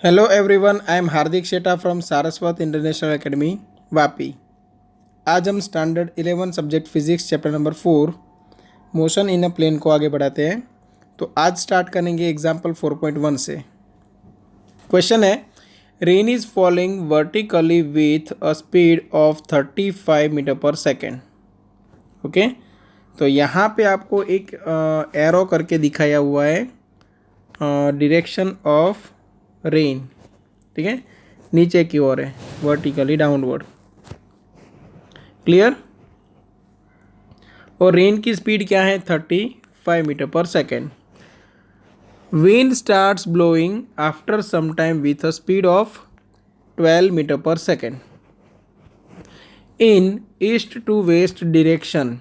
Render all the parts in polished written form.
Hello everyone, I am Hardik Sheta from Saraswat international academy Vapi. आज हम standard 11 subject physics chapter number 4 motion in a plane को आगे बढ़ाते हैं। तो आज स्टार्ट करेंगे एग्जाम्पल 4.1 से। क्वेश्चन है, rain is falling vertically with a speed of 35 metre per second. Okay, तो यहाँ पे आपको एक एरो करके दिखाया हुआ है डायरेक्शन ऑफ रेन। ठीक है, नीचे की ओर है, वर्टिकली डाउनवर्ड। क्लियर। और रेन की स्पीड क्या है? 35 metre per second. Wind starts blowing after some time with a speed of 12 metre per second in east to west direction.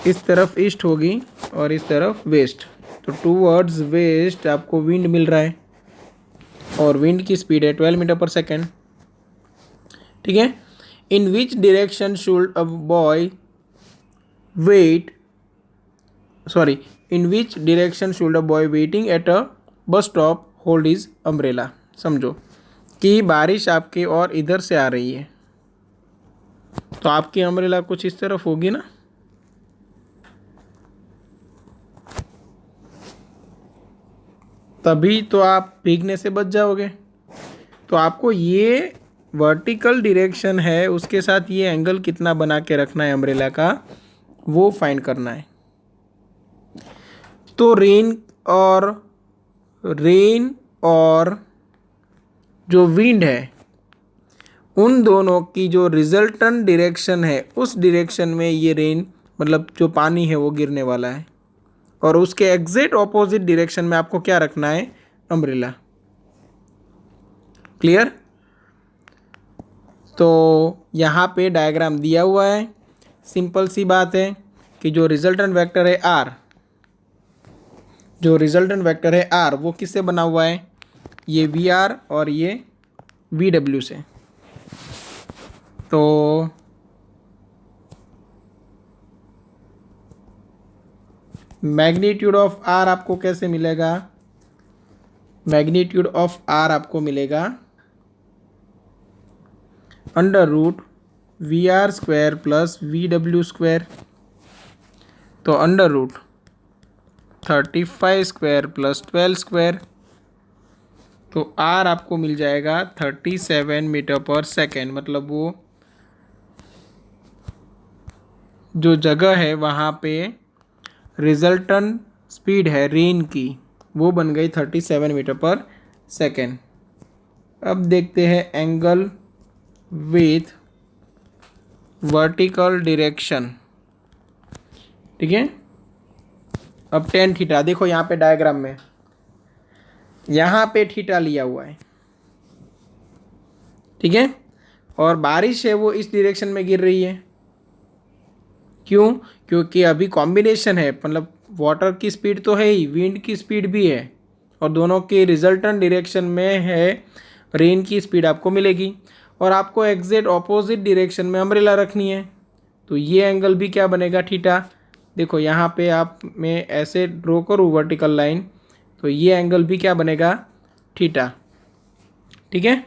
इस तरफ ईस्ट होगी और इस तरफ वेस्ट, तो टूवर्ड्स वेस्ट आपको विंड मिल रहा है और विंड की स्पीड है 12 मीटर पर सेकेंड। ठीक है, in which direction should a boy wait in which direction should a boy waiting at a bus stop hold is umbrella. समझो कि बारिश आपके और इधर से आ रही है, तो आपकी अम्ब्रेला कुछ इस तरफ होगी ना। तभी तो आप भीगने से बच जाओगे। तो आपको ये वर्टिकल डायरेक्शन है, उसके साथ ये एंगल कितना बना के रखना है अम्ब्रेला का, वो फाइंड करना है। तो रेन और जो विंड है, उन दोनों की जो रिजल्टेंट डायरेक्शन है, उस डायरेक्शन में ये रेन मतलब जो पानी है वो गिरने वाला है, और उसके एग्जैक्ट ऑपोजिट डायरेक्शन में आपको क्या रखना है? अम्ब्रेला। क्लियर। तो यहाँ पे डायग्राम दिया हुआ है। सिंपल सी बात है कि जो रिजल्टेंट वेक्टर है आर, वो किससे बना हुआ है? ये वी आर और ये वी डब्ल्यू से। तो मैग्नीट्यूड ऑफ आर आपको कैसे मिलेगा? मैग्नीट्यूड ऑफ आर आपको मिलेगा under root V R square plus V W square. तो under root 35 square plus 12 square, तो आर आपको मिल जाएगा 37 मीटर पर सेकेंड। मतलब वो जो जगह है वहाँ पे रिजल्टेंट स्पीड है रेन की, वो बन गई 37 मीटर पर सेकेंड। अब देखते हैं एंगल विथ वर्टिकल डायरेक्शन। ठीक है, अब टेन थीटा देखो यहाँ पे डायग्राम में, यहाँ पे थीटा लिया हुआ है। ठीक है, और बारिश है वो इस डायरेक्शन में गिर रही है। क्यों? क्योंकि अभी कॉम्बिनेशन है, मतलब वाटर की स्पीड तो है ही, विंड की स्पीड भी है, और दोनों के रिजल्टेंट डायरेक्शन में है रेन की स्पीड आपको मिलेगी, और आपको एग्जैक्ट ऑपोजिट डायरेक्शन में अम्ब्रेला रखनी है। तो ये एंगल भी क्या बनेगा? थीटा। देखो यहाँ पे आप मैं ऐसे ड्रॉ करूँ वर्टिकल लाइन, तो ये एंगल भी क्या बनेगा? थीटा। ठीक है,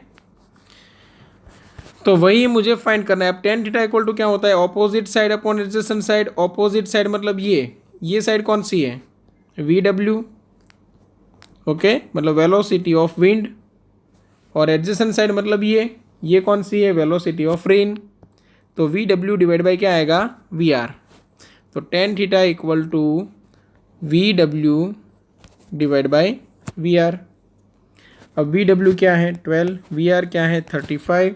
तो वही मुझे फाइंड करना है। अब टेन थीटा इक्वल टू क्या होता है? Opposite side upon adjacent side. Opposite side मतलब ये साइड कौन सी है? V W. ओके, मतलब वेलोसिटी ऑफ विंड। और एडजेसेंट साइड मतलब ये कौन सी है? Velocity of rain. तो वी डब्ल्यू डिवाइड बाई क्या आएगा? V R. तो tan theta equal to V W divide by V R. अब वी डब्ल्यू क्या है? 12, वी आर क्या है? 35।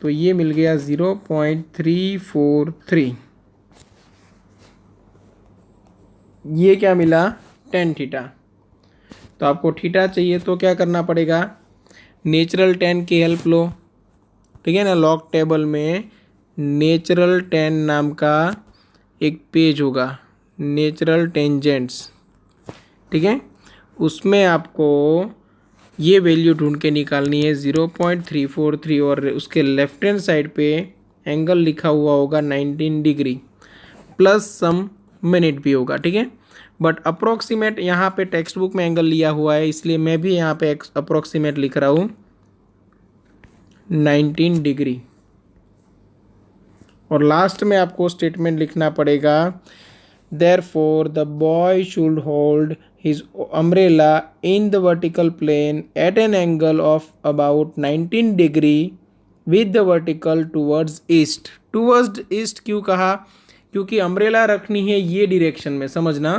तो ये मिल गया 0.343। ये क्या मिला? Tan theta. तो आपको थीटा चाहिए तो क्या करना पड़ेगा? नेचुरल टेन की हेल्प लो। ठीक है ना, लॉग टेबल में नेचुरल टेन नाम का एक पेज होगा, नेचुरल टेंजेंट्स। ठीक है, उसमें आपको ये वैल्यू ढूंढ के निकालनी है 0.343, और उसके लेफ्ट हैंड साइड पे एंगल लिखा हुआ होगा 19 डिग्री प्लस सम मिनट भी होगा। ठीक है, बट अप्रोक्सीमेट यहाँ पे टेक्स्ट बुक में एंगल लिया हुआ है, इसलिए मैं भी यहाँ पे अप्रोक्सीमेट लिख रहा हूँ 19 डिग्री। और लास्ट में आपको स्टेटमेंट लिखना पड़ेगा, therefore the boy should hold his umbrella in the vertical plane at an angle of about 19 degree with the vertical towards east। towards east क्यों कहा? क्योंकि अम्ब्रेला रखनी है ये डिरेक्शन में, समझना,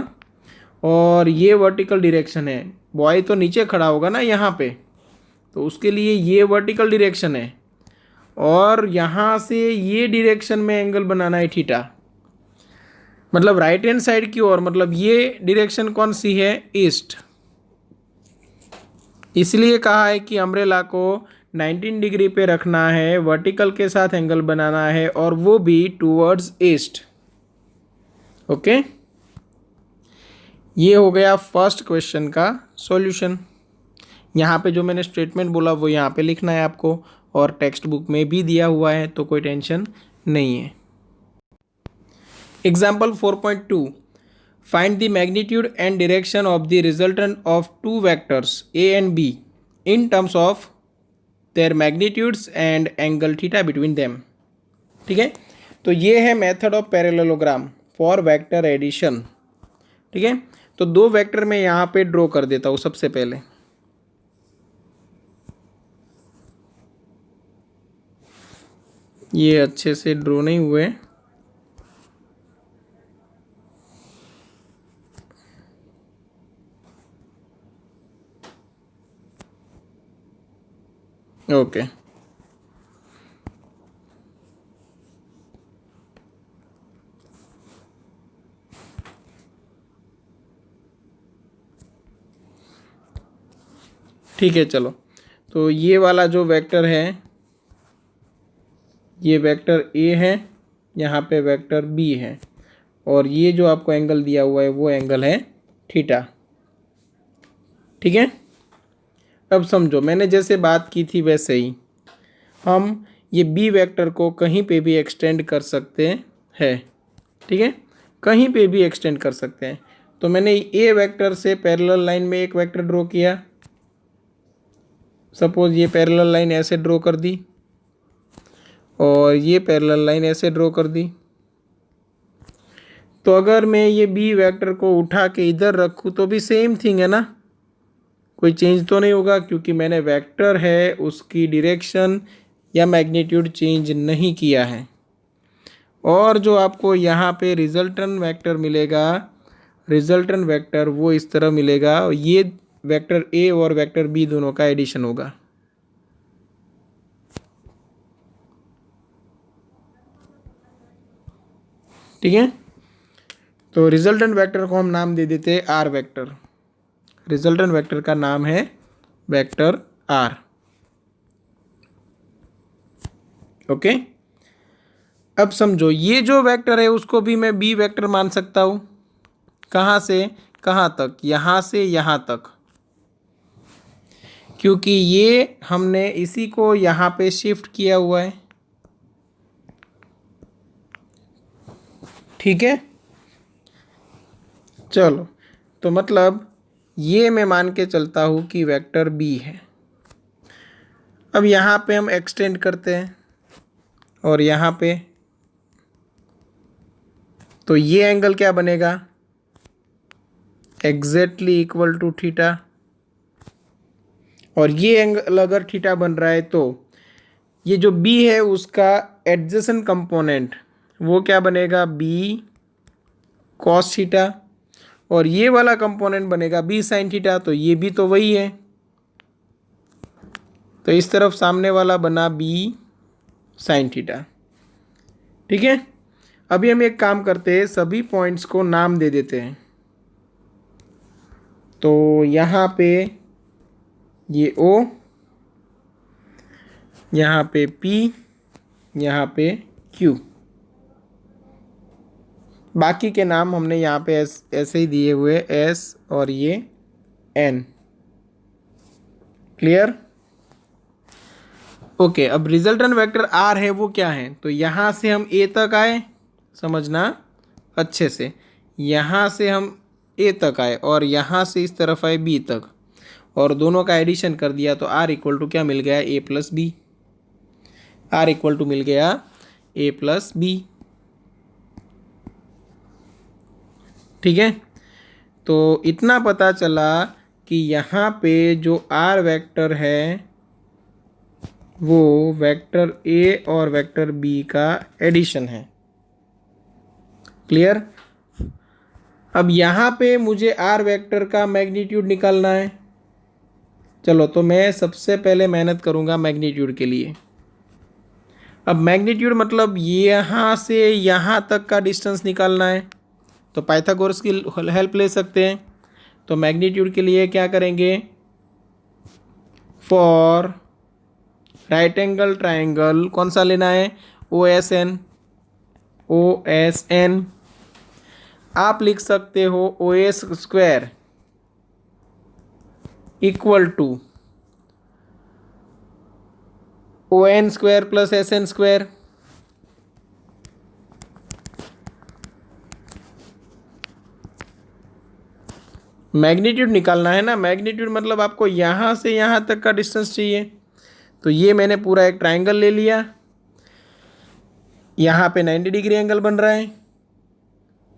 और ये वर्टिकल डिरेक्शन है। बॉय तो नीचे खड़ा होगा ना यहाँ पे, तो उसके लिए ये वर्टिकल डिरेक्शन है, और यहाँ से ये डिरेक्शन में एंगल बनाना है थीटा, मतलब राइट हैंड साइड की ओर, मतलब ये डिरेक्शन कौन सी है? ईस्ट। इसलिए कहा है कि अम्ब्रेला को 19 डिग्री पे रखना है, वर्टिकल के साथ एंगल बनाना है, और वो भी टूवर्ड्स ईस्ट। ओके, ये हो गया फर्स्ट क्वेश्चन का सॉल्यूशन। यहाँ पे जो मैंने स्टेटमेंट बोला वो यहाँ पे लिखना है आपको, और टेक्स्ट बुक में भी दिया हुआ है, तो कोई टेंशन नहीं है। Example 4.2, find the magnitude and direction of the resultant of two vectors A and B in terms of their magnitudes and angle theta between them. ठीक है, तो ये है method of parallelogram for vector addition. ठीक है, तो दो vector मैं यहाँ पे ड्रॉ कर देता हूँ सबसे पहले। ये अच्छे से ड्रॉ नहीं हुए, ओके। ठीक है, चलो, तो ये वाला जो वेक्टर है, ये वेक्टर ए है, यहाँ पे वेक्टर बी है, और ये जो आपको एंगल दिया हुआ है वो एंगल है थीटा। ठीक है, अब समझो, मैंने जैसे बात की थी वैसे ही हम ये बी वेक्टर को कहीं पे भी एक्सटेंड कर सकते हैं। ठीक है, कहीं पे भी एक्सटेंड कर सकते हैं। तो मैंने ए वेक्टर से पैरेलल लाइन में एक वेक्टर ड्रॉ किया, सपोज ये पैरेलल लाइन ऐसे ड्रॉ कर दी, और ये पैरेलल लाइन ऐसे ड्रॉ कर दी। तो अगर मैं ये बी वेक्टर को उठा के इधर रखूँ तो भी सेम थिंग है ना, कोई चेंज तो नहीं होगा, क्योंकि मैंने वेक्टर है उसकी डायरेक्शन या मैग्नीट्यूड चेंज नहीं किया है। और जो आपको यहाँ पे रिजल्टेंट वेक्टर मिलेगा, रिजल्टेंट वेक्टर वो इस तरह मिलेगा, ये वेक्टर ए और वेक्टर बी दोनों का एडिशन होगा। ठीक है, तो रिजल्टेंट वेक्टर को हम नाम दे देते हैं आर वेक्टर। रिजल्टेंट वेक्टर का नाम है वेक्टर आर। ओके, अब समझो, ये जो वेक्टर है उसको भी मैं बी वेक्टर मान सकता हूँ। कहाँ से कहाँ तक? यहाँ से यहाँ तक, क्योंकि ये हमने इसी को यहाँ पे शिफ्ट किया हुआ है। ठीक है, चलो, तो मतलब ये मैं मान के चलता हूँ कि वेक्टर बी है। अब यहाँ पे हम एक्सटेंड करते हैं, और यहाँ पे तो ये एंगल क्या बनेगा? Exactly equal to theta. और ये एंगल अगर थीटा बन रहा है तो ये जो बी है उसका एडजेसेंट कंपोनेंट वो क्या बनेगा? B cos theta. और ये वाला कंपोनेंट बनेगा बी साइन थीटा, तो ये भी तो वही है। तो इस तरफ सामने वाला बना बी साइन थीटा। ठीक है, अभी हम एक काम करते हैं, सभी पॉइंट्स को नाम दे देते हैं। तो यहाँ पे ये O, यहाँ पे P, यहाँ पे Q, बाकी के नाम हमने यहाँ पे ऐसे ही दिए हुए, S और ये N। क्लियर? ओके, अब रिजल्टेंट वेक्टर R है वो क्या है? तो यहाँ से हम A तक आए, समझना अच्छे से, यहाँ से हम ए तक आए और यहाँ से इस तरफ आए बी तक, और दोनों का एडिशन कर दिया तो आर इक्वल टू क्या मिल गया, A plus B. R equal to मिल गया ए प्लस बी। ठीक है, तो इतना पता चला कि यहाँ पे जो आर वेक्टर है वो वेक्टर ए और वेक्टर बी का एडिशन है। क्लियर। अब यहाँ पे मुझे आर वेक्टर का मैग्नीट्यूड निकालना है। चलो, तो मैं सबसे पहले मेहनत करूँगा मैग्नीट्यूड के लिए। अब मैग्नीट्यूड मतलब यहाँ से यहाँ तक का डिस्टेंस निकालना है, तो पाइथागोरस की हेल्प ले सकते हैं। तो मैग्नीट्यूड के लिए क्या करेंगे, फॉर राइट एंगल ट्राइंगल कौन सा लेना है, O S N. O S N आप लिख सकते हो O S square equal to O N square plus S N square. Magnitude निकालना है ना, मैग्नीट्यूड मतलब आपको यहाँ से यहाँ तक का डिस्टेंस चाहिए। तो ये मैंने पूरा एक ट्राइंगल ले लिया, यहाँ पे 90 डिग्री एंगल बन रहा है,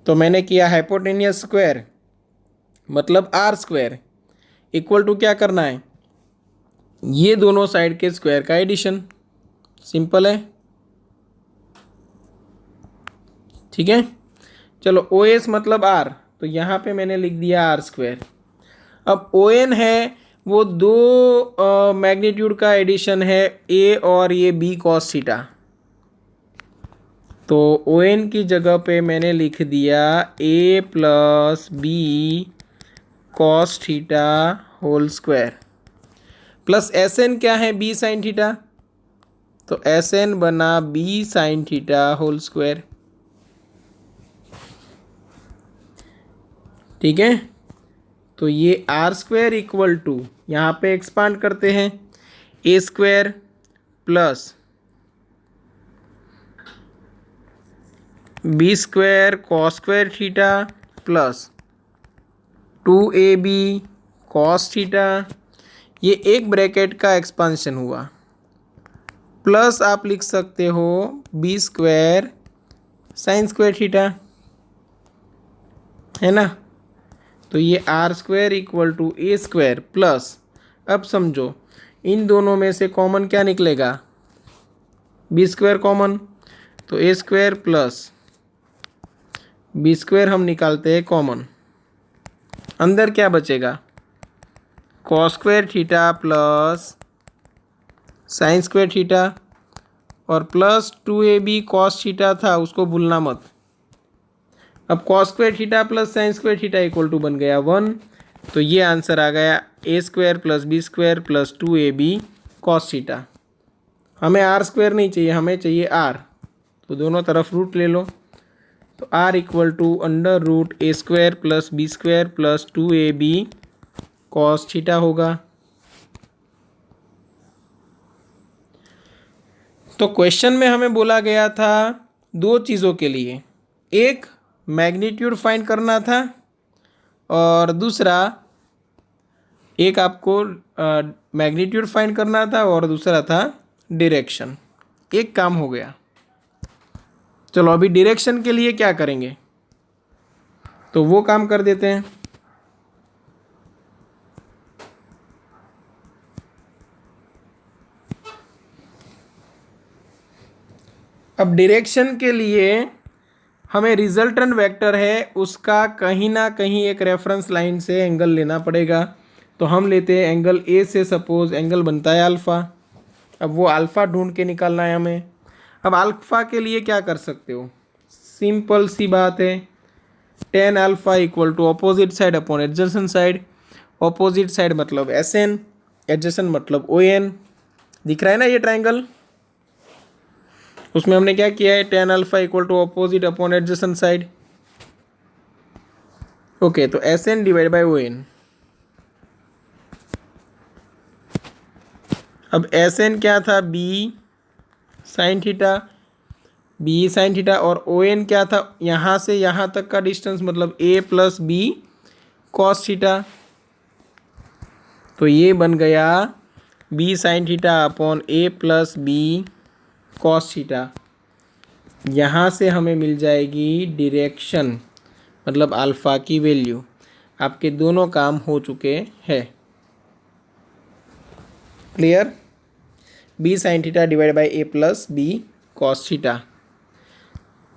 तो मैंने किया हाइपोटेनियस स्क्वायर मतलब आर स्क्वायर इक्वल टू क्या करना है, ये दोनों साइड के स्क्वायर का एडिशन। सिंपल है। ठीक है, चलो ओ एस मतलब आर, तो यहाँ पे मैंने लिख दिया आर स्क्वायर। अब ओ एन है वो दो मैग्नीट्यूड का एडिशन है, ए और ये बी कॉस थीटा। तो ओ एन की जगह पे मैंने लिख दिया A plus B cos theta whole square plus S N क्या है, बी साइन थीटा, तो एस एन बना B sine theta whole square. ठीक है, तो ये आर स्क्वायर इक्वल टू, यहाँ पे एक्सपांड करते हैं, A square plus B square cos square theta plus 2ab cos theta, ये एक ब्रैकेट का एक्सपांशन हुआ, प्लस आप लिख सकते हो B square sine square theta, है ना। तो ये R square equal to A square plus, अब समझो इन दोनों में से कॉमन क्या निकलेगा, बी स्क्वायर कॉमन, तो A square plus B square हम निकालते हैं कॉमन, अंदर क्या बचेगा, cos square theta plus sine square theta, और प्लस 2ab कॉस थीटा था उसको भूलना मत। अब cos square theta plus sine square theta equal to बन गया 1, तो ये आंसर आ गया A square plus B square plus 2ab cos theta. हमें आर स्क्वायर नहीं चाहिए, हमें चाहिए आर, तो दोनों तरफ रूट ले लो, तो R equal to under root A square plus B square plus 2ab cos theta होगा। तो क्वेश्चन में हमें बोला गया था दो चीज़ों के लिए, एक मैग्नीट्यूड फाइंड करना था और दूसरा एक आपको मैग्नीट्यूड फाइंड करना था और दूसरा था डायरेक्शन। एक काम हो गया। चलो अभी डायरेक्शन के लिए क्या करेंगे, तो वो काम कर देते हैं। अब डायरेक्शन के लिए हमें रिजल्टेंट वेक्टर है उसका कहीं ना कहीं एक रेफरेंस लाइन से एंगल लेना पड़ेगा, तो हम लेते हैं एंगल ए से, सपोज एंगल बनता है अल्फ़ा। अब वो अल्फ़ा ढूंढ के निकालना है हमें। अब अल्फ़ा के लिए क्या कर सकते हो, सिंपल सी बात है, tan alpha equal to opposite side upon adjacent side. Opposite side मतलब एस एन, एडजेसेंट मतलब ओ एन। दिख रहा है ना ये ट्राइंगल, उसमें हमने क्या किया है, tan alpha equal to opposite upon adjacent side. Okay, तो S N divide by O N. अब एस एन क्या था, B sine theta, B sine theta, और ओ एन क्या था, यहाँ से यहाँ तक का डिस्टेंस मतलब ए प्लस बी कॉस थीटा, तो ये बन गया बी साइन थीटा अपॉन ए प्लस बी कॉस थीटा। यहाँ से हमें मिल जाएगी डायरेक्शन, मतलब अल्फ़ा की वैल्यू। आपके दोनों काम हो चुके हैं। Clear? B sine theta divide by A plus B cos theta.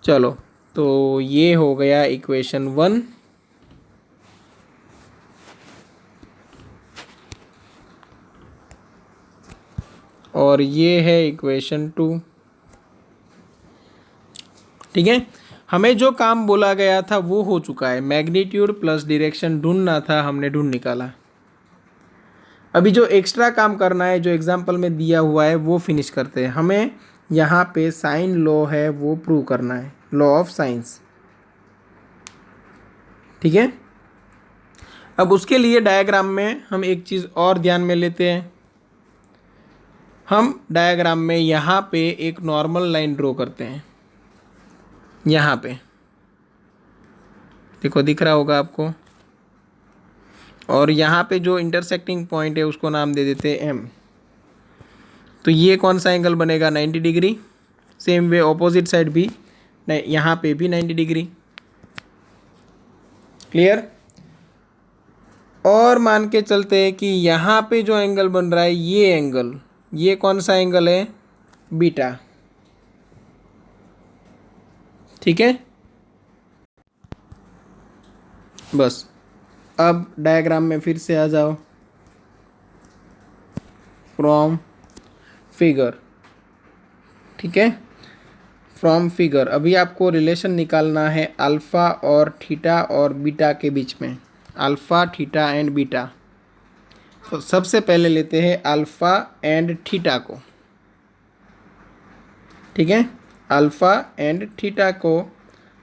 चलो, तो ये हो गया इक्वेशन 1। और ये है इक्वेशन 2। ठीक है, हमें जो काम बोला गया था वो हो चुका है। मैग्नीट्यूड प्लस डायरेक्शन ढूंढना था, हमने ढूंढ निकाला। अभी जो एक्स्ट्रा काम करना है, जो एग्जाम्पल में दिया हुआ है, वो फिनिश करते हैं। हमें यहाँ पे साइन लॉ है वो प्रूव करना है, लॉ ऑफ साइंस। ठीक है, अब उसके लिए डायग्राम में हम एक चीज़ और ध्यान में लेते हैं। हम डायग्राम में यहाँ पे एक नॉर्मल लाइन ड्रॉ करते हैं। यहाँ पे देखो, दिख रहा होगा आपको। और यहाँ पे जो इंटरसेक्टिंग पॉइंट है उसको नाम दे देते हैं एम। तो ये कौन सा एंगल बनेगा? 90 degree. Same way opposite side भी, यहाँ पे भी 90 डिग्री। क्लियर? और मान के चलते हैं कि यहाँ पे जो एंगल बन रहा है, ये एंगल, ये कौन सा एंगल है? बीटा। ठीक है, बस अब डायग्राम में फिर से आ जाओ। फ्रॉम फिगर, ठीक है, फ्रॉम फिगर। अभी आपको रिलेशन निकालना है अल्फ़ा और थीटा और बीटा के बीच में, अल्फ़ा थीटा एंड बीटा। तो सबसे पहले लेते हैं अल्फ़ा एंड थीटा को। ठीक है, अल्फ़ा एंड थीटा को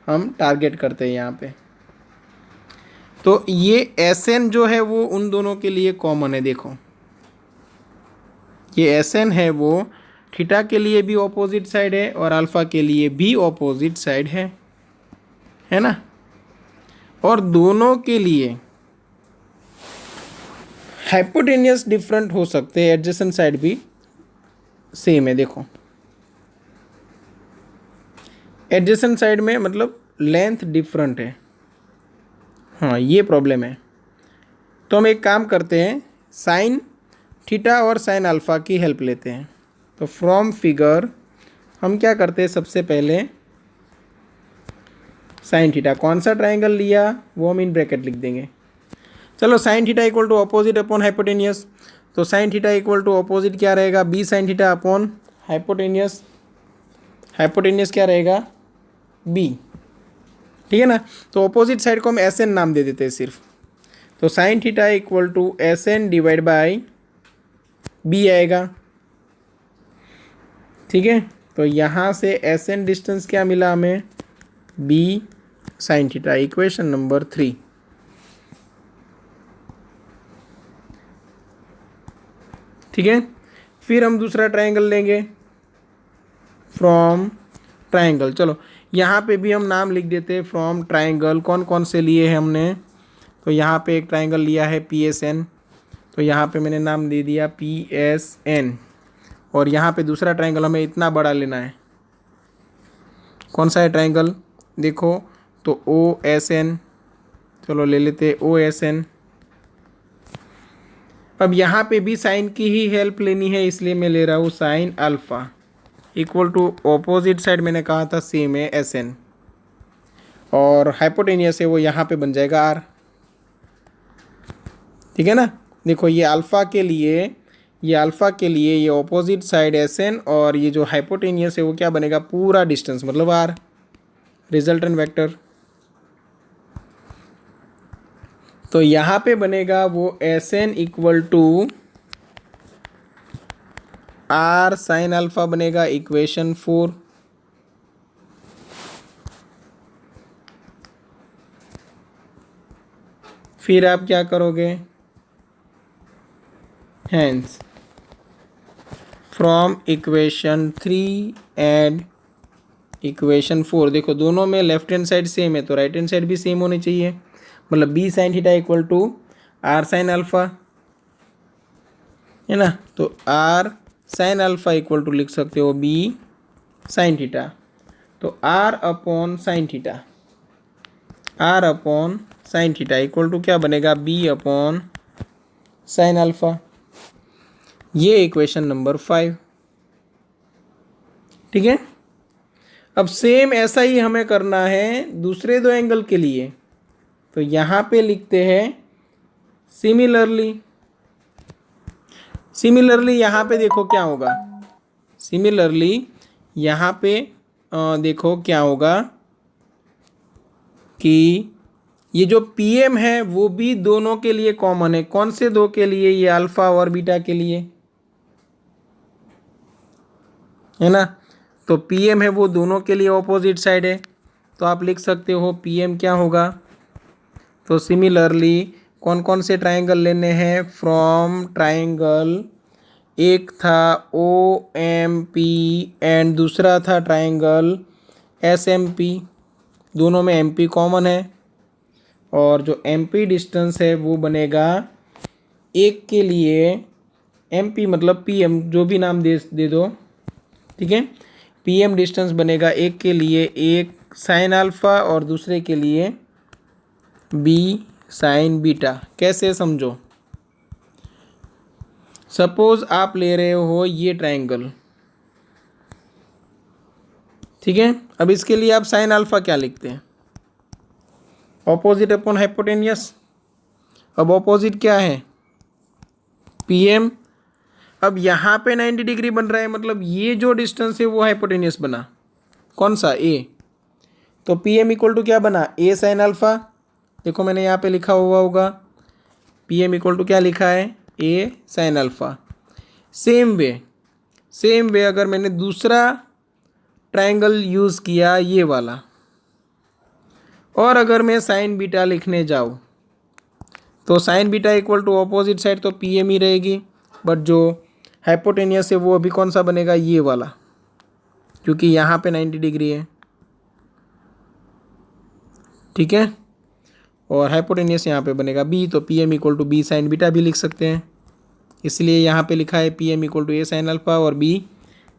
हम टारगेट करते हैं यहाँ पे। तो ये एस एन जो है वो उन दोनों के लिए कॉमन है। देखो, ये एस एन है वो थीटा के लिए भी ऑपोजिट साइड है और अल्फ़ा के लिए भी ऑपोजिट साइड है ना। और दोनों के लिए हाइपोटेनियस डिफरेंट हो सकते हैं, एडजेसेंट साइड भी सेम है। देखो, एडजेसेंट साइड में मतलब लेंथ डिफरेंट है। हाँ, ये प्रॉब्लम है। तो हम एक काम करते हैं, साइन थीटा और साइन अल्फ़ा की हेल्प लेते हैं। तो फ्रॉम फिगर हम क्या करते हैं, सबसे पहले साइन थीटा, कौन सा ट्राइंगल लिया वो हम इन ब्रैकेट लिख देंगे। चलो, sine theta equal to opposite upon hypotenuse. तो sine theta equal to opposite क्या रहेगा? B sine theta upon hypotenuse. Hypotenuse क्या रहेगा? बी। ठीक है ना। तो अपोजिट साइड को हम एस एन नाम दे देते हैं सिर्फ। तो sine theta equal to S N divide by B आएगा। ठीक है, तो यहाँ से एस एन डिस्टेंस क्या मिला हमें? B sine theta. Equation number 3। ठीक है, फिर हम दूसरा ट्राइंगल लेंगे फ्रॉम ट्राइंगल। चलो, यहाँ पे भी हम नाम लिख देते हैं फ्रॉम ट्राइंगल। कौन कौन से लिए हैं हमने? तो यहाँ पे एक ट्राइंगल लिया है पी एस एन, तो यहाँ पे मैंने नाम दे दिया पी एस एन। और यहाँ पे दूसरा ट्राइंगल हमें इतना बड़ा लेना है। कौन सा है ट्राइंगल? देखो, तो ओ एस एन। चलो ले लेते ओ एस एन। अब यहाँ पे भी साइन की ही हेल्प लेनी है, इसलिए मैं ले रहा हूँ sine alpha equal to opposite side मैंने कहा था सेम है एस एन, और हाइपोटेनियस है वो यहाँ पे बन जाएगा आर। ठीक है ना। देखो, ये अल्फ़ा के लिए, ये अल्फ़ा के लिए ये ऑपोजिट साइड एस एन, और ये जो हाइपोटेनियस है वो क्या बनेगा? पूरा डिस्टेंस मतलब आर, रिजल्टेंट वेक्टर। तो यहाँ पे बनेगा वो S N equal to R sine alpha बनेगा, इक्वेशन 4। फिर आप क्या करोगे? Hence from equation 3 and equation 4। देखो, दोनों में लेफ्ट हैंड साइड सेम है तो राइट हैंड साइड भी सेम होनी चाहिए। मतलब B sine theta equal to R sine alpha, है ना। तो R sine alpha equal to लिख सकते हो बी साइन थीटा। तो R upon sine theta, R upon sine theta equal to क्या बनेगा, बी अपॉन साइन अल्फा। ये इक्वेशन नंबर 5, ठीक है। अब सेम ऐसा ही हमें करना है दूसरे दो एंगल के लिए। तो यहाँ पे लिखते हैं सिमिलरली। सिमिलरली यहाँ पे देखो क्या होगा, सिमिलरली यहाँ पे देखो क्या होगा कि ये जो पी एम है वो भी दोनों के लिए कॉमन है। कौन से दो के लिए, ये अल्फ़ा और बीटा के लिए, है ना। तो पी एम है वो दोनों के लिए ऑपोजिट साइड है। तो आप लिख सकते हो पी एम क्या होगा। तो सिमिलरली कौन कौन से ट्राइंगल लेने हैं, फ्रॉम ट्राइंगल, एक था ओ एम पी एंड दूसरा था ट्राइंगल एस एम पी, दोनों में एम पी कॉमन है। और जो एम पी डिस्टेंस है वो बनेगा एक के लिए, एम पी मतलब पी एम, जो भी नाम दे दो, ठीक है। पी एम डिस्टेंस बनेगा एक के लिए एक साइन अल्फ़ा और दूसरे के लिए बी साइन बीटा। कैसे समझो, सपोज आप ले रहे हो ये ट्राइंगल, ठीक है। अब इसके लिए आप साइन अल्फ़ा क्या लिखते हैं, ऑपोजिट अपॉन हाइपोटेनियस। अब ऑपोजिट क्या है, पी एम। अब यहाँ पे 90 डिग्री बन रहा है, मतलब ये जो डिस्टेंस है वो हाइपोटेनियस बना, कौन सा, ए। तो पी एम इक्वल टू क्या बना, ए साइन अल्फ़ा। देखो मैंने यहाँ पे लिखा हुआ होगा पी एम इक्वल टू क्या लिखा है, ए साइन अल्फ़ा। सेम वे अगर मैंने दूसरा ट्राइंगल यूज़ किया ये वाला, और अगर मैं साइन बीटा लिखने जाऊँ तो sine beta equal to opposite side तो पी एम ही रहेगी, बट जो हाइपोटेनियस है वो अभी कौन सा बनेगा, ये वाला, क्योंकि यहाँ पे 90 डिग्री है, ठीक है। और हाइपोटेनियस यहाँ पे बनेगा बी, तो P M equal to B sine beta भी लिख सकते हैं। इसलिए यहाँ पे लिखा है P M equal to A sine alpha और B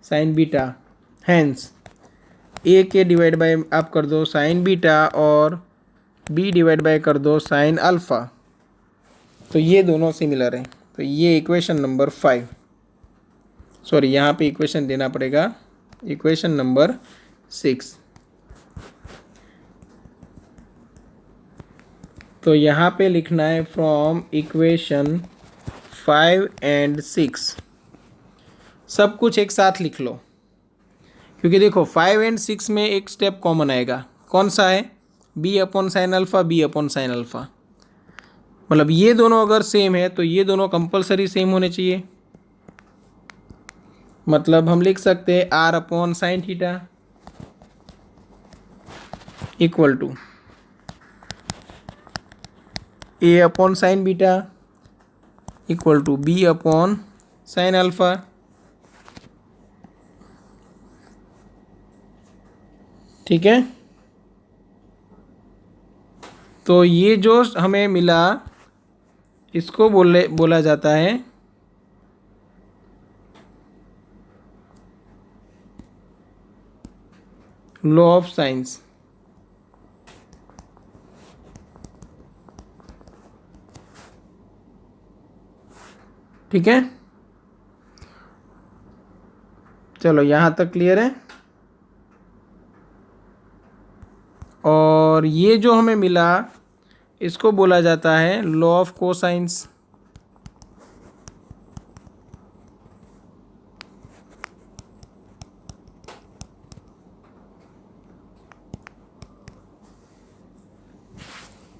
sine beta. Hence A के डिवाइड बाय आप कर दो साइन बीटा और बी डिवाइड बाय कर दो साइन अल्फ़ा। तो ये दोनों सिमिलर हैं। तो ये इक्वेशन नंबर 5, सॉरी यहाँ पे इक्वेशन देना पड़ेगा, इक्वेशन नंबर 6। तो यहाँ पे लिखना है फ्रॉम इक्वेशन 5 एंड 6, सब कुछ एक साथ लिख लो, क्योंकि देखो 5 एंड 6 में एक स्टेप कॉमन आएगा, कौन सा है, B upon sine alpha, B upon sine alpha. मतलब ये दोनों अगर सेम है तो ये दोनों कंपलसरी सेम होने चाहिए। मतलब हम लिख सकते हैं R upon sine theta equal to A upon sine beta equal to B upon sine alpha, ठीक है। तो ये जो हमें मिला इसको बोला जाता है लॉ ऑफ साइंस, ठीक है। चलो यहाँ तक क्लियर है। और ये जो हमें मिला इसको बोला जाता है लॉ ऑफ कोसाइंस।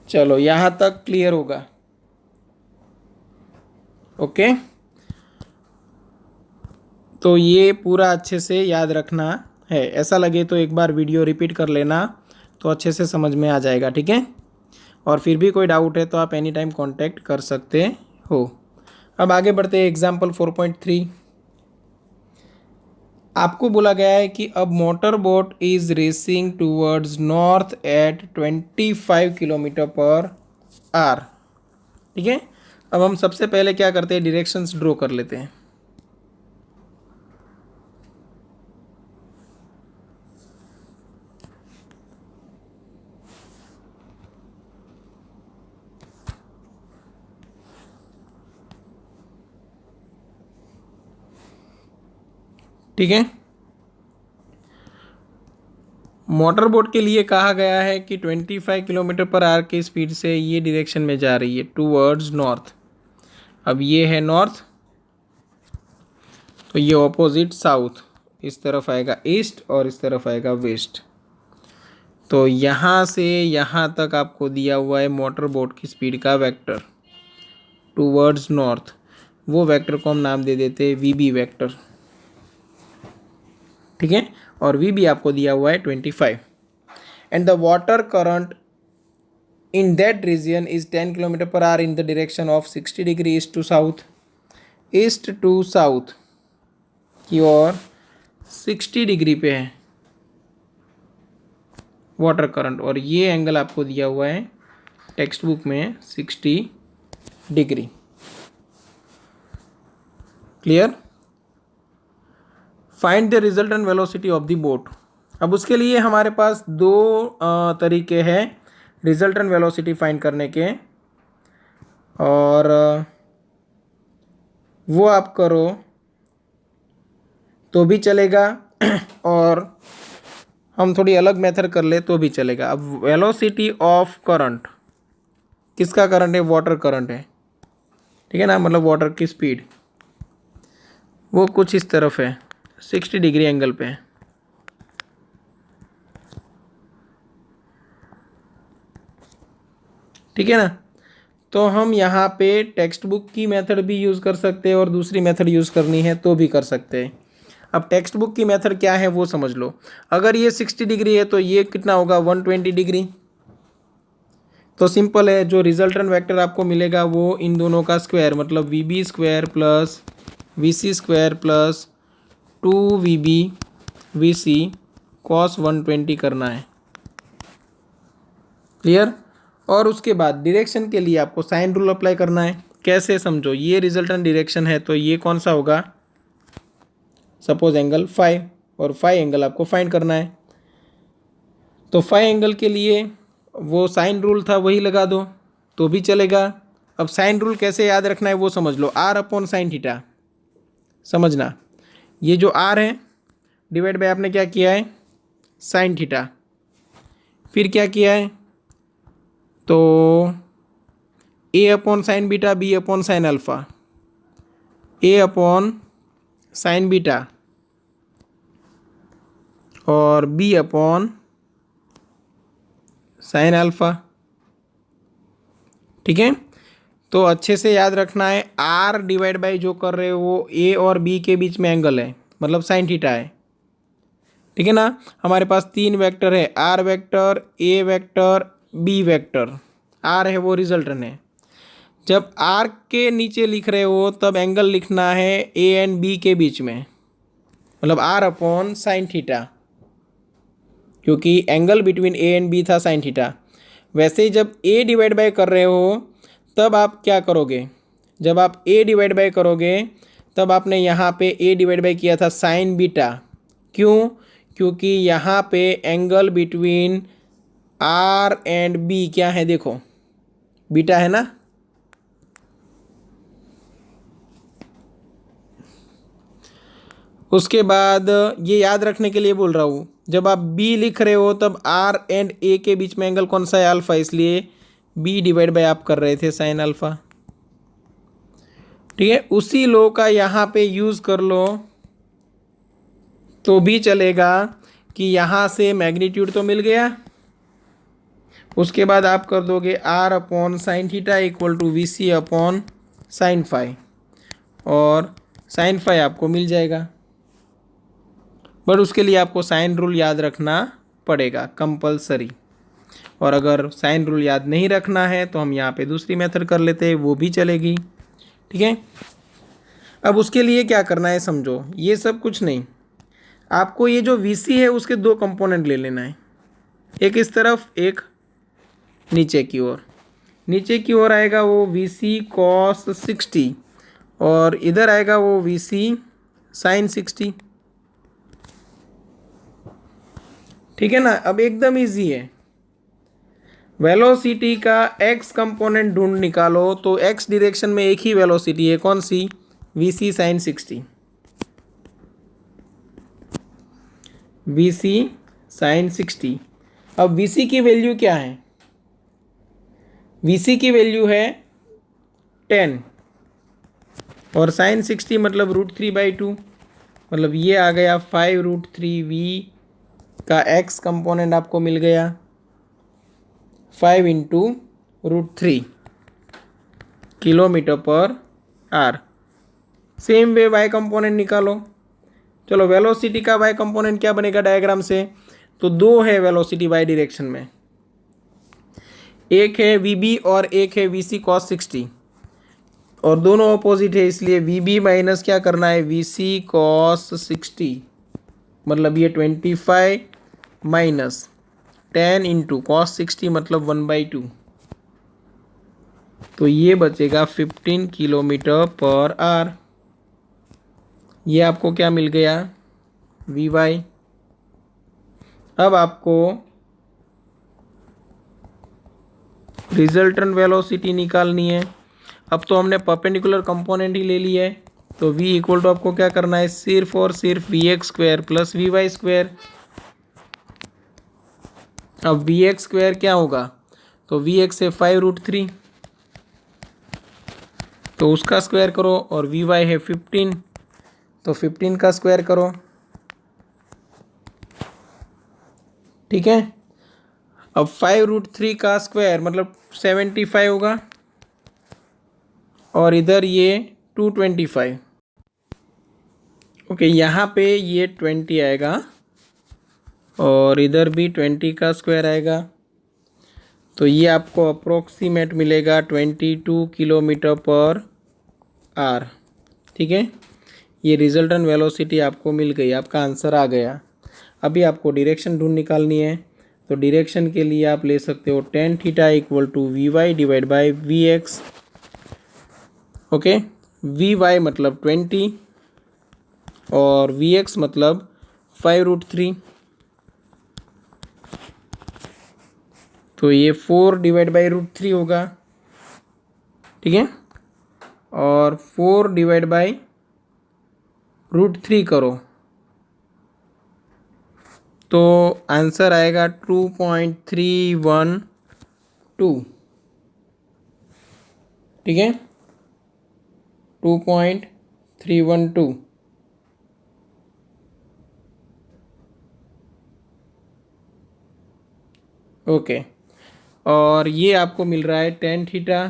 चलो यहाँ तक क्लियर होगा, ओके। तो ये पूरा अच्छे से याद रखना है, ऐसा लगे तो एक बार वीडियो रिपीट कर लेना तो अच्छे से समझ में आ जाएगा, ठीक है। और फिर भी कोई डाउट है तो आप एनी टाइम कांटेक्ट कर सकते हो। अब आगे बढ़ते हैं एग्जाम्पल 4.3। आपको बोला गया है कि अब motor boat is racing towards north at 25 kilometre per hour. ठीक है, अब हम सबसे पहले क्या करते हैं, डायरेक्शंस ड्रॉ कर लेते हैं। ठीक है, मोटर बोट के लिए कहा गया है कि 25 किलोमीटर पर आवर की स्पीड से ये डायरेक्शन में जा रही है टूवर्ड्स नॉर्थ। अब ये है नॉर्थ, तो ये ऑपोजिट साउथ, इस तरफ आएगा ईस्ट और इस तरफ आएगा वेस्ट। तो यहाँ से यहाँ तक आपको दिया हुआ है मोटर बोट की स्पीड का वेक्टर टूवर्ड्स नॉर्थ। वो वेक्टर को हम नाम दे देते हैं वी बी वैक्टर। ठीक है, और वी बी आपको दिया हुआ है 25। And the water current in that region is 10 kilometre per hour in the direction of 60 degree east to south. East to south की ओर 60 डिग्री पे है वाटर करंट, और ये एंगल आपको दिया हुआ है टेक्स्ट बुक में 60 degree. Clear? Find the resultant velocity of the boat. अब उसके लिए हमारे पास दो तरीके हैं रिजल्टेंट वेलोसिटी फाइंड करने के, और वो आप करो तो भी चलेगा और हम थोड़ी अलग मेथड कर ले तो भी चलेगा। अब वेलोसिटी ऑफ करंट, किसका करंट है, वाटर करंट है। ठीक है ना, मतलब वाटर की स्पीड वो कुछ इस तरफ है, 60 डिग्री एंगल पे है। ठीक है ना, तो हम यहाँ पे टेक्स्ट बुक की मेथड भी यूज़ कर सकते हैं और दूसरी मेथड यूज़ करनी है तो भी कर सकते हैं। अब टेक्स्ट बुक की मेथड क्या है वो समझ लो। अगर ये 60 डिग्री है तो ये कितना होगा, 120 डिग्री। तो सिंपल है, जो रिजल्टेंट वेक्टर आपको मिलेगा वो इन दोनों का स्क्वायर, मतलब V B square plus V C square plus 2 V C cos 120 करना है। क्लियर? और उसके डायरेक्शन डायरेक्शन के लिए आपको साइन रूल अप्लाई करना है। कैसे समझो, ये रिजल्टेंट डायरेक्शन है तो ये कौन सा होगा, सपोज एंगल फाई, और फाई एंगल आपको फाइंड करना है। तो फाई एंगल के लिए वो साइन रूल था वही लगा दो तो भी चलेगा। अब साइन रूल कैसे याद रखना है वो समझ लो, आर अपॉन साइन थीटा। समझना, ये जो आर है डिवाइड बाय आपने क्या किया है, साइन थीटा। फिर क्या किया है, तो A upon sine beta, B upon sine alpha, A upon sine beta और बी अपॉन साइन अल्फ़ा। ठीक है, तो अच्छे से याद रखना है, आर डिवाइड बाई जो कर रहे हो वो ए और बी के बीच में एंगल है, मतलब साइन थीटा है। ठीक है ना, हमारे पास तीन वेक्टर है, R vector, A vector, B vector. आर है वो रिजल्टेंट है। जब आर के नीचे लिख रहे हो तब एंगल लिखना है ए एंड बी के बीच में, मतलब आर अपॉन साइन थीटा, क्योंकि angle between A and B था साइन थीटा। वैसे ही जब ए डिवाइड बाय कर रहे हो तब आप क्या करोगे, जब आप ए डिवाइड बाय करोगे तब आपने यहाँ पे ए डिवाइड बाय किया था साइन बीटा। क्यों? क्योंकि यहाँ पे angle between R and B क्या है, देखो बीटा है ना। उसके बाद ये याद रखने के लिए बोल रहा हूँ, जब आप बी लिख रहे हो तब आर एंड ए के बीच में एंगल कौन सा है, अल्फ़ा, इसलिए बी डिवाइड बाय आप कर रहे थे साइन अल्फ़ा। ठीक है, उसी लो का यहाँ पे यूज़ कर लो तो भी चलेगा कि यहाँ से मैग्नीट्यूड तो मिल गया। उसके बाद आप कर दोगे R upon sine theta equal to V C upon sine phi, और साइन फाई आपको मिल जाएगा। बट उसके लिए आपको साइन रूल याद रखना पड़ेगा कंपलसरी, और अगर साइन रूल याद नहीं रखना है तो हम यहाँ पे दूसरी मेथड कर लेते हैं, वो भी चलेगी। ठीक है, अब उसके लिए क्या करना है समझो, ये सब कुछ नहीं, आपको ये जो VC है उसके दो कंपोनेंट ले लेना है, एक इस तरफ एक नीचे की ओर। नीचे की ओर आएगा वो वी सी कॉस 60 और इधर आएगा वो वी सी साइन 60। ठीक है ना। अब एकदम इजी है, वेलोसिटी का x कंपोनेंट ढूंढ निकालो। तो x डायरेक्शन में एक ही वेलोसिटी है, कौन सी? V C sine 60, V C sine 60। अब वी सी की वैल्यू क्या है? वी सी की वैल्यू है 10 और साइन 60 मतलब √3/2, मतलब ये आ गया 5√3v का x कंपोनेंट आपको मिल गया 5 into √3 kilometre per hour. Same way y component निकालो। चलो वेलोसिटी का y कंपोनेंट क्या बनेगा डायग्राम से? तो दो है वेलोसिटी y डायरेक्शन में, एक है vb और एक है vc cos 60 और दोनों अपोजिट है, इसलिए vb माइनस क्या करना है vc cos 60, मतलब ये 25 माइनस 10 इंटू कॉस 60 मतलब 1/2, तो ये बचेगा 15 किलोमीटर पर आर। ये आपको क्या मिल गया? vy। अब आपको रिजल्टेंट वेलोसिटी निकालनी है। अब तो हमने परपेंडिकुलर कंपोनेंट ही ले लिया है, तो v इक्वल टू आपको क्या करना है? सिर्फ और सिर्फ vx² प्लस vy²। अब vx² क्या होगा? तो vx है 5√3, तो उसका स्क्वायर करो, और vy है 15, तो 15 का स्क्वायर करो। ठीक है। अब 5√3 का स्क्वायर मतलब 75 होगा, और इधर ये 225। ओके, यहाँ पे ये 20 आएगा और इधर भी 20 का स्क्वायर आएगा, तो ये आपको अप्रोक्सीमेट मिलेगा 22 किलोमीटर पर आर। ठीक है, ये रिजल्टेंट वेलोसिटी आपको मिल गई, आपका आंसर आ गया। अभी आपको डायरेक्शन ढूंढ निकालनी है, तो डायरेक्शन के लिए आप ले सकते हो tan theta equal to vy divide by vx। Okay, vy मतलब 20 और vx मतलब 5√3, तो ये 4 डिवाइड बाई √3 होगा। ठीक है, और 4 डिवाइड बाई √3 करो तो आंसर आएगा 2.312। ठीक है, 2.312। ओके, और ये आपको मिल रहा है tan थीटा।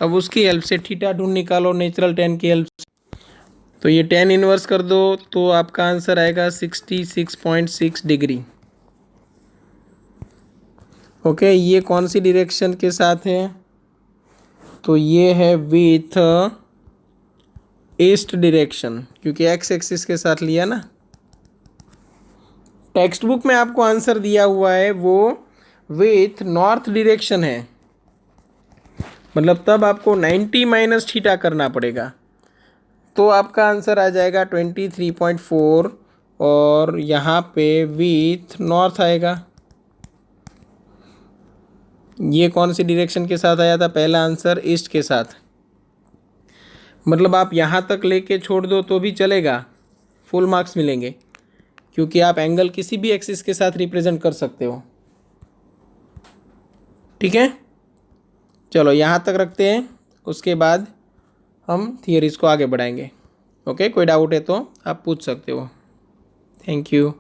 अब उसकी हेल्प से थीटा ढूंढ निकालो, नेचुरल tan की हेल्प से। तो ये tan इनवर्स कर दो तो आपका आंसर आएगा 66.6 डिग्री। ओके, ये कौन सी डायरेक्शन के साथ है? तो ये है विथ ईस्ट डायरेक्शन, क्योंकि एक्स एक्सिस के साथ लिया ना। टेक्स्ट बुक में आपको आंसर दिया हुआ है वो विथ नॉर्थ डायरेक्शन है, मतलब तब आपको 90 माइनस थीटा करना पड़ेगा, तो आपका आंसर आ जाएगा 23.4 और यहाँ पे विथ नॉर्थ आएगा। ये कौन सी डायरेक्शन के साथ आया था? पहला आंसर ईस्ट के साथ, मतलब आप यहाँ तक लेके छोड़ दो तो भी चलेगा, फुल मार्क्स मिलेंगे, क्योंकि आप एंगल किसी भी एक्सिस के साथ रिप्रेजेंट कर सकते हो। ठीक है, चलो यहाँ तक रखते हैं, उसके बाद हम थियरीज को आगे बढ़ाएंगे। ओके, कोई डाउट है तो आप पूछ सकते हो। Thank you.